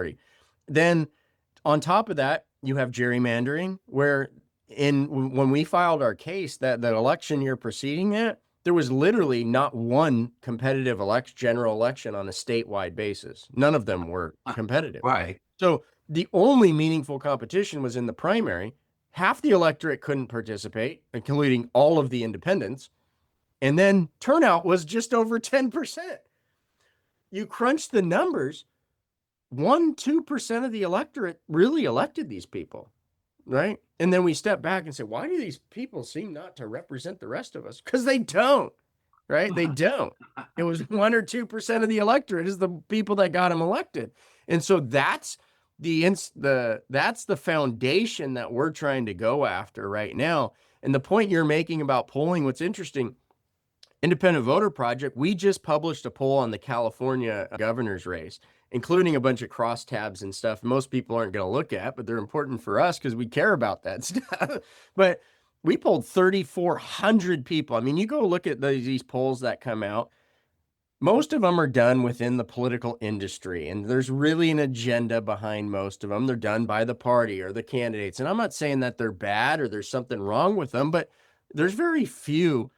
party. Then on top of that, you have gerrymandering, where when we filed our case, that election year preceding that, there was literally not one competitive general election on a statewide basis. None of them were competitive. Right. So the only meaningful competition was in the primary. Half the electorate couldn't participate, including all of the independents. And then turnout was just over 10%. You crunch the numbers, 1-2% of the electorate really elected these people, right? And then we step back and say, why do these people seem not to represent the rest of us? Because they don't, right? They don't. It was 1 or 2% of the electorate is the people that got them elected. And so that's the foundation that we're trying to go after right now. And the point you're making about polling, what's interesting, Independent Voter Project, we just published a poll on the California governor's race, including a bunch of crosstabs and stuff most people aren't going to look at, but they're important for us because we care about that stuff. But we polled 3,400 people. I mean, you go look at these polls that come out, most of them are done within the political industry, and there's really an agenda behind most of them. They're done by the party or the candidates. And I'm not saying that they're bad or there's something wrong with them, but there's very few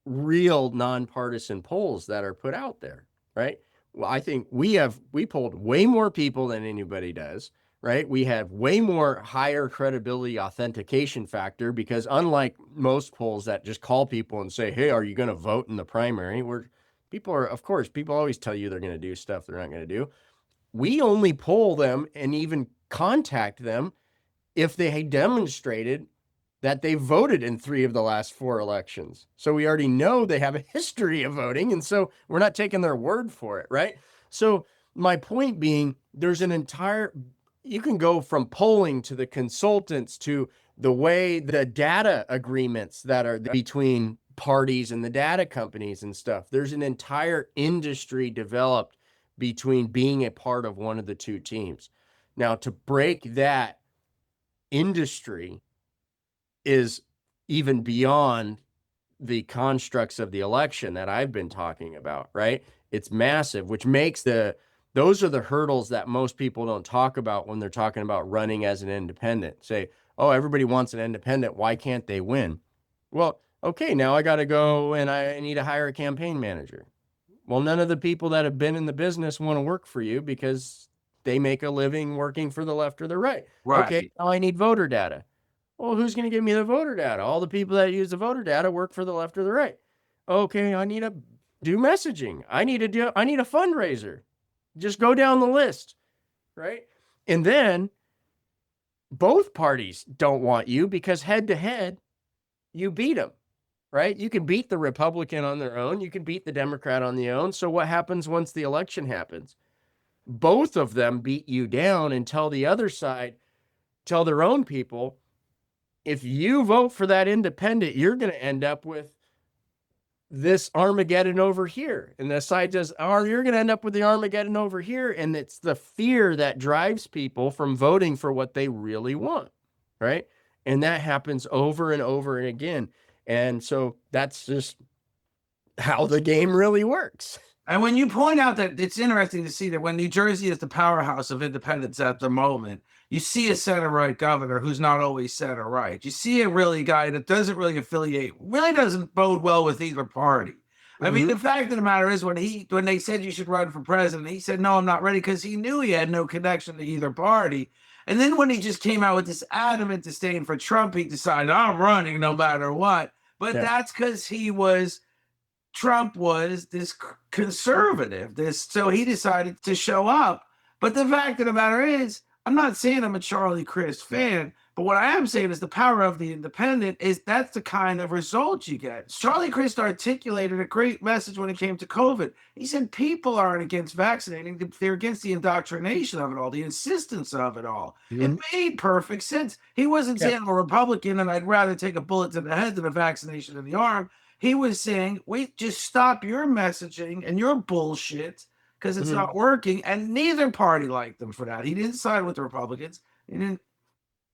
real nonpartisan polls that are put out there, right? Well, I think we polled way more people than anybody does, right? We have way more higher credibility authentication factor because unlike most polls that just call people and say, hey, are you going to vote in the primary? Of course, people always tell you they're going to do stuff they're not going to do. We only poll them and even contact them if they had demonstrated that they voted in 3 of the last 4 elections. So we already know they have a history of voting, and so we're not taking their word for it, right? So my point being, you can go from polling to the consultants to the way the data agreements that are between parties and the data companies and stuff. There's an entire industry developed between being a part of one of the 2 teams. Now, to break that industry is even beyond the constructs of the election that I've been talking about, right? It's massive, which makes those are the hurdles that most people don't talk about when they're talking about running as an independent. Say, oh, everybody wants an independent. Why can't they win? Well, okay, now I got to go and I need to hire a campaign manager. Well, none of the people that have been in the business want to work for you because they make a living working for the left or the right. Right. Okay, now I need voter data. Well, who's going to give me the voter data? All the people that use the voter data work for the left or the right. Okay, I need to do messaging. I need a fundraiser. Just go down the list, right? And then both parties don't want you because head to head, you beat them, right? You can beat the Republican on their own. You can beat the Democrat on their own. So what happens once the election happens? Both of them beat you down and tell the other side, tell their own people, if you vote for that independent, you're going to end up with this Armageddon over here. And the side says, oh, you're going to end up with the Armageddon over here. And it's the fear that drives people from voting for what they really want, right? And that happens over and over and again. And so that's just how the game really works. And when you point out that it's interesting to see that when New Jersey is the powerhouse of independents at the moment, you see a center-right governor who's not always center-right. You see a really guy that doesn't really affiliate, really doesn't bode well with either party. I mean, the fact of the matter is when they said you should run for president, he said, no, I'm not ready because he knew he had no connection to either party. And then when he just came out with this adamant disdain for Trump, he decided, I'm running no matter what. But that's because Trump was this conservative, so he decided to show up. But the fact of the matter is, I'm not saying I'm a Charlie Crist fan, but what I am saying is the power of the independent is that's the kind of results you get. Charlie Crist articulated a great message when it came to COVID. He said people aren't against vaccinating, they're against the indoctrination of it all, the insistence of it all. It made perfect sense. He wasn't saying I'm a Republican and I'd rather take a bullet to the head than a vaccination in the arm. He was saying, wait, just stop your messaging and your bullshit because it's not working. And neither party liked them for that. He didn't side with the Republicans. He didn't.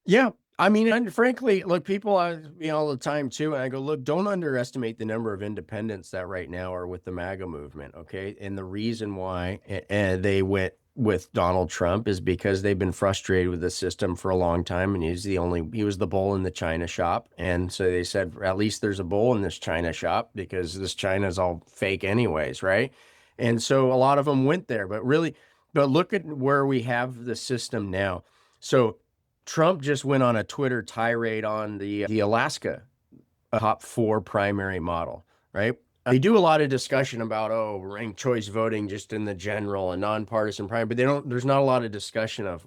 Yeah. I mean, and frankly, look, people ask me all the time too, and I go, look, don't underestimate the number of independents that right now are with the MAGA movement, okay? And the reason why they went with Donald Trump is because they've been frustrated with the system for a long time, and he was the bull in the China shop, and so they said, at least there's a bull in this China shop because this China is all fake anyways, right? And so a lot of them went there, but look at where we have the system now. So Trump just went on a Twitter tirade on the Alaska top four primary model, right? They do a lot of discussion about, ranked choice voting just in the general and nonpartisan primary, but there's not a lot of discussion of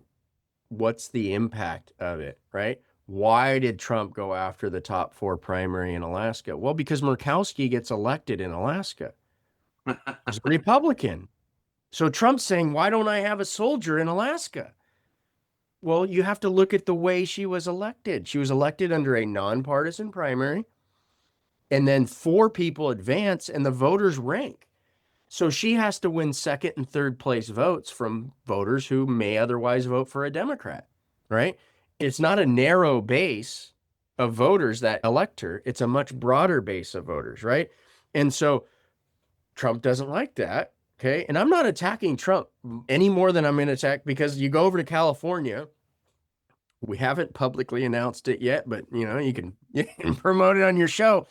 what's the impact of it, right? Why did Trump go after the top four primary in Alaska? Well, because Murkowski gets elected in Alaska. He's a Republican. So Trump's saying, why don't I have a soldier in Alaska? Well, you have to look at the way she was elected. She was elected under a nonpartisan primary, and then four people advance, and the voters rank. So she has to win second and third place votes from voters who may otherwise vote for a Democrat, right? It's not a narrow base of voters that elect her. It's a much broader base of voters, right? And so Trump doesn't like that. Okay. And I'm not attacking Trump any more than I'm going to attack, because you go over to California. We haven't publicly announced it yet, but you can promote it on your show.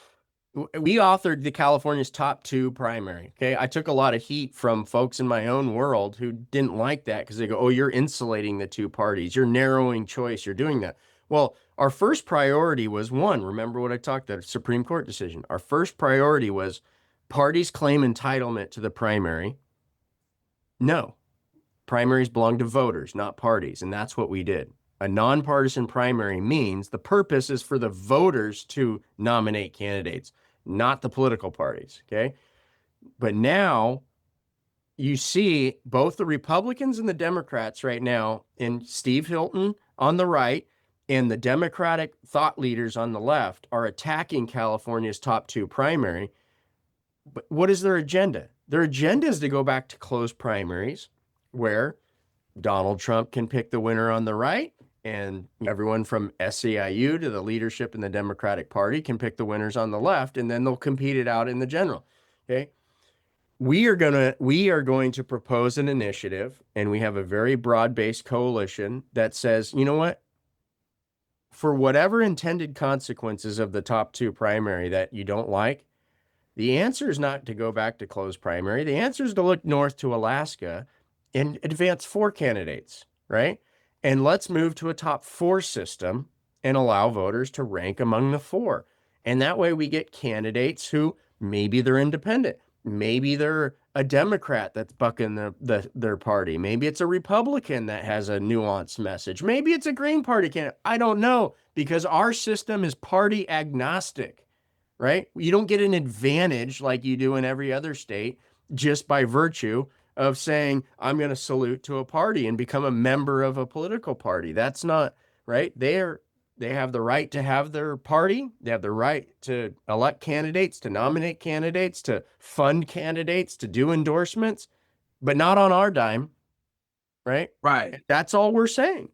We authored the California's top two primary. Okay. I took a lot of heat from folks in my own world who didn't like that because they go, oh, you're insulating the two parties. You're narrowing choice. You're doing that. Well, our first priority was one. Remember what I talked about, Supreme Court decision. Our first priority was parties claim entitlement to the primary. No, primaries belong to voters, not parties. And that's what we did. A nonpartisan primary means the purpose is for the voters to nominate candidates, not the political parties. Okay. But now you see both the Republicans and the Democrats right now, and Steve Hilton on the right and the Democratic thought leaders on the left, are attacking California's top two primary. But what is their agenda? Their agenda is to go back to closed primaries where Donald Trump can pick the winner on the right, and everyone from SEIU to the leadership in the Democratic Party can pick the winners on the left, and then they'll compete it out in the general. Okay. We are going to propose an initiative, and we have a very broad-based coalition that says, you know what? For whatever intended consequences of the top two primary that you don't like, the answer is not to go back to closed primary. The answer is to look north to Alaska and advance four candidates, right? And let's move to a top four system and allow voters to rank among the four. And that way we get candidates who maybe they're independent. Maybe they're a Democrat that's bucking their party. Maybe it's a Republican that has a nuanced message. Maybe it's a Green Party candidate. I don't know, because our system is party agnostic, right? You don't get an advantage like you do in every other state just by virtue of saying, I'm going to salute to a party and become a member of a political party. That's not right. They have the right to have their party. They have the right to elect candidates, to nominate candidates, to fund candidates, to do endorsements, but not on our dime, right? Right. That's all we're saying.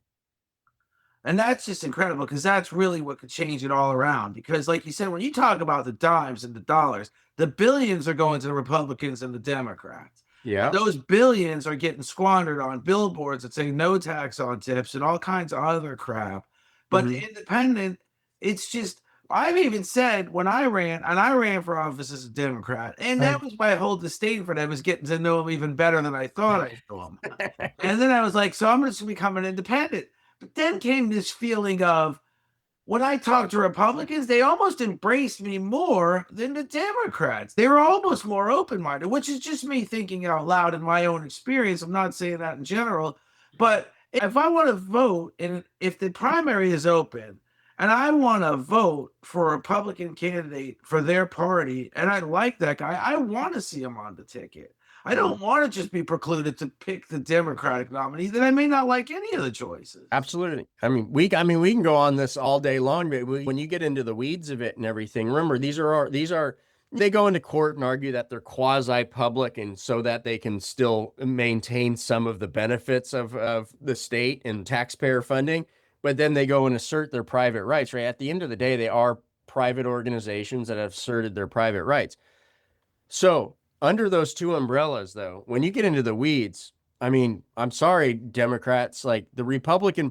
And that's just incredible, because that's really what could change it all around. Because like you said, when you talk about the dimes and the dollars, the billions are going to the Republicans and the Democrats. Yeah. And those billions are getting squandered on billboards that say no tax on tips and all kinds of other crap. But the independent, it's just, I've even said when I ran for office as a Democrat, and that was my whole disdain for them, is getting to know them even better than I thought I knew them. And then I was like, so I'm just going to become an independent. But then came this feeling of, when I talked to Republicans, they almost embraced me more than the Democrats. They were almost more open-minded, which is just me thinking out loud in my own experience. I'm not saying that in general, but if I want to vote, and if the primary is open, and I want to vote for a Republican candidate for their party, and I like that guy, I want to see him on the ticket. I don't want to just be precluded to pick the Democratic nominee that I may not like any of the choices. Absolutely. I mean, we can go on this all day long, but when you get into the weeds of it and everything, remember, they go into court and argue that they're quasi-public, and so that they can still maintain some of the benefits of the state and taxpayer funding. but then they go and assert their private rights, right? At the end of the day, they are private organizations that have asserted their private rights. So under those two umbrellas, though, when you get into the weeds, I mean, I'm sorry, Democrats, like the Republican